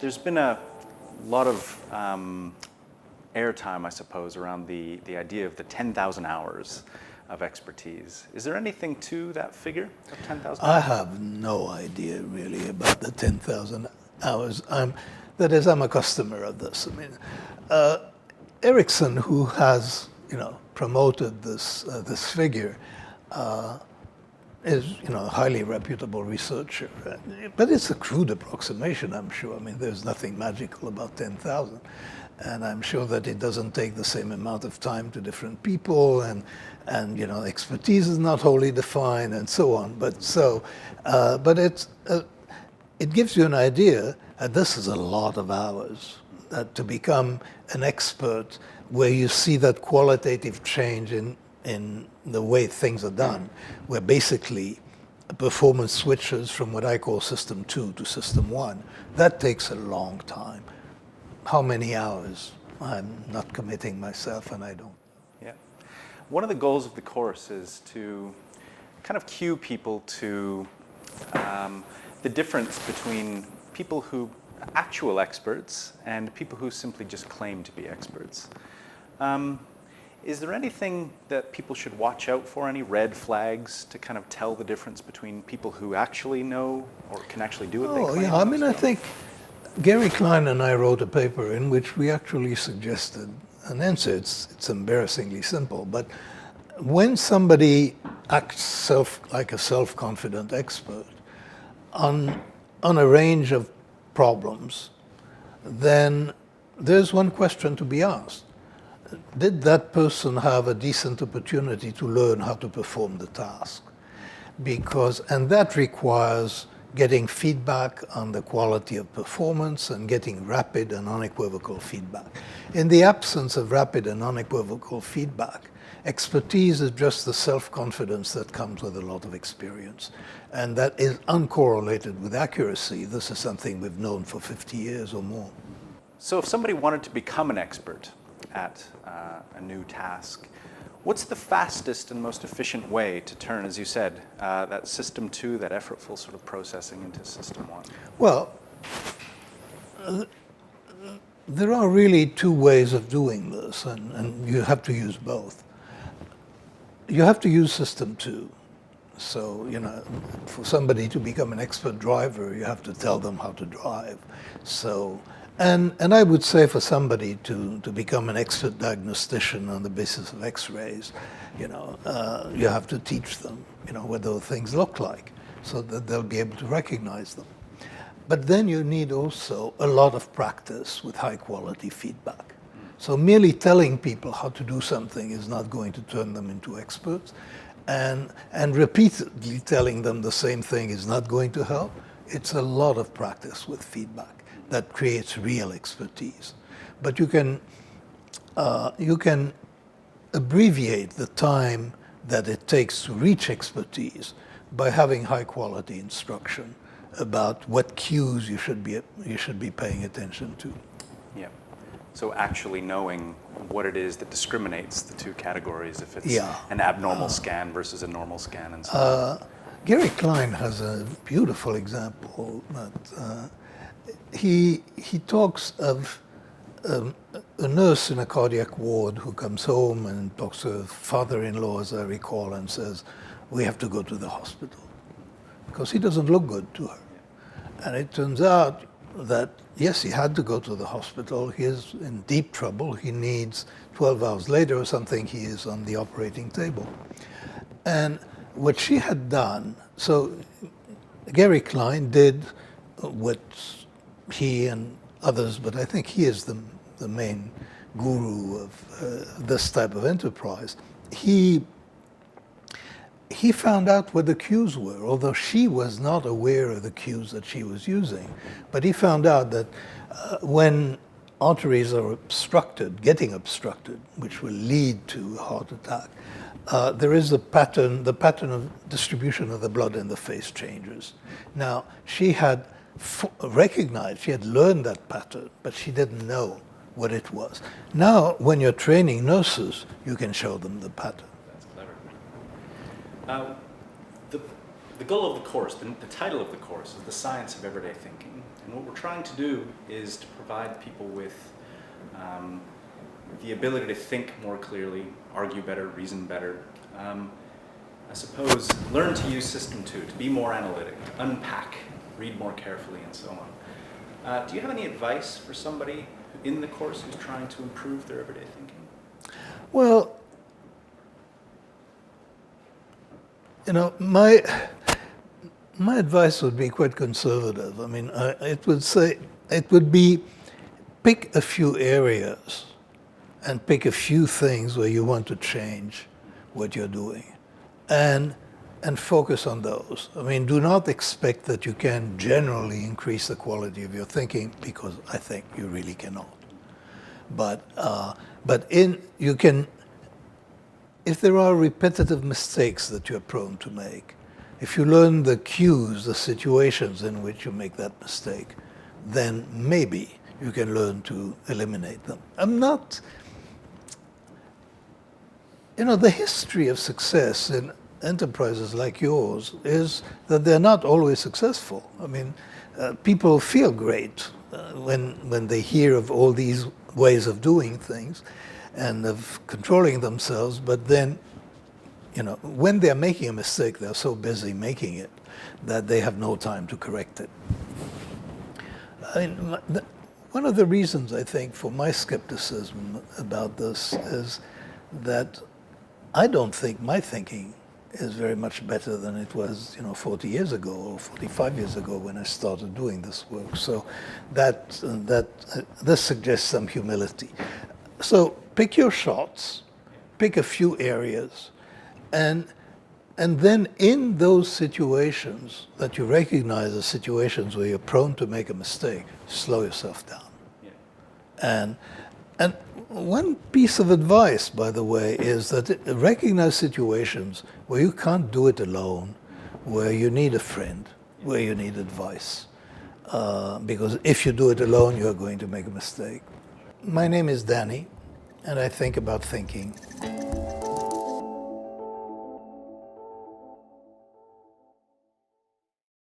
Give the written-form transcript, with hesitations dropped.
There's been a lot of airtime, I suppose, around the idea of the 10,000 hours of expertise. Is there anything to that figure of 10,000 hours? I have no idea really about the 10,000 hours. That is, I'm a customer of this. I mean, Ericsson, who has promoted this figure, is a highly reputable researcher, but it's a crude approximation, I'm sure. I mean, there's nothing magical about 10,000, and I'm sure that it doesn't take the same amount of time to different people, and expertise is not wholly defined, and so on. But it gives you an idea that this is a lot of hours. That to become an expert, where you see that qualitative change in the way things are done, where basically performance switches from what I call system 2 to system 1, that takes a long time. How many hours? I'm not committing myself, and I don't. Yeah. One of the goals of the course is to kind of cue people to the difference between people who are actual experts and people who simply just claim to be experts. Is there anything that people should watch out for, any red flags to kind of tell the difference between people who actually know or can actually do what they claim? Yeah, I mean, I think Gary Klein and I wrote a paper in which we actually suggested an answer. It's embarrassingly simple, but when somebody acts like a self-confident expert on a range of problems, then there's one question to be asked. Did that person have a decent opportunity to learn how to perform the task? And that requires getting feedback on the quality of performance and getting rapid and unequivocal feedback. In the absence of rapid and unequivocal feedback, expertise is just the self-confidence that comes with a lot of experience. And that is uncorrelated with accuracy. This is something we've known for 50 years or more. So if somebody wanted to become an expert at a new task, what's the fastest and most efficient way to turn, as you said, that system 2, that effortful sort of processing, into system 1? Well, there are really two ways of doing this, and you have to use both. You have to use system 2. So, for somebody to become an expert driver, you have to tell them how to drive. So, and I would say for somebody to become an expert diagnostician on the basis of X-rays, you have to teach them, what those things look like, so that they'll be able to recognize them. But then you need also a lot of practice with high-quality feedback. So merely telling people how to do something is not going to turn them into experts, and repeatedly telling them the same thing is not going to help. It's a lot of practice with feedback that creates real expertise. But you can abbreviate the time that it takes to reach expertise by having high-quality instruction about what cues you should be paying attention to. Yeah. So actually knowing what it is that discriminates the two categories, if it's an abnormal scan versus a normal scan, and so on. Gary Klein has a beautiful example that he talks of a nurse in a cardiac ward who comes home and talks to her father-in-law, as I recall, and says, "We have to go to the hospital," because he doesn't look good to her. And it turns out that, yes, he had to go to the hospital. He is in deep trouble. He needs 12 hours later or something, he is on the operating table. And what she had done, so Gary Klein did what he and others, but I think he is the main guru of this type of enterprise. He found out what the cues were, although she was not aware of the cues that she was using. But he found out that when arteries are getting obstructed, which will lead to a heart attack, there is the pattern of distribution of the blood in the face changes. Now, she had recognized, she had learned that pattern, but she didn't know what it was. Now, when you're training nurses, you can show them the pattern. That's clever. The the goal of the course, the title of the course, is The Science of Everyday Thinking. And what we're trying to do is to provide people with the ability to think more clearly, argue better, reason better. I suppose learn to use System 2, to be more analytic, to unpack, read more carefully, and so on. Do you have any advice for somebody in the course who's trying to improve their everyday thinking? Well, you know, my advice would be quite conservative. I mean, it would be pick a few areas and pick a few things where you want to change what you're doing, and focus on those. I mean, do not expect that you can generally increase the quality of your thinking, because I think you really cannot. But you can, if there are repetitive mistakes that you're prone to make, if you learn the cues, the situations in which you make that mistake, then maybe you can learn to eliminate them. The history of success in enterprises like yours is that they're not always successful. I mean, people feel great when they hear of all these ways of doing things and of controlling themselves, but then, when they're making a mistake, they're so busy making it that they have no time to correct it. I mean, one of the reasons, I think, for my skepticism about this is that I don't think my thinking is very much better than it was, 40 years ago or 45 years ago when I started doing this work. So this suggests some humility. So pick your shots, pick a few areas, and then in those situations that you recognize as situations where you're prone to make a mistake, slow yourself down. Yeah. And one piece of advice, by the way, is that recognize situations where you can't do it alone, where you need a friend, where you need advice. Because if you do it alone, you're going to make a mistake. My name is Danny, and I think about thinking.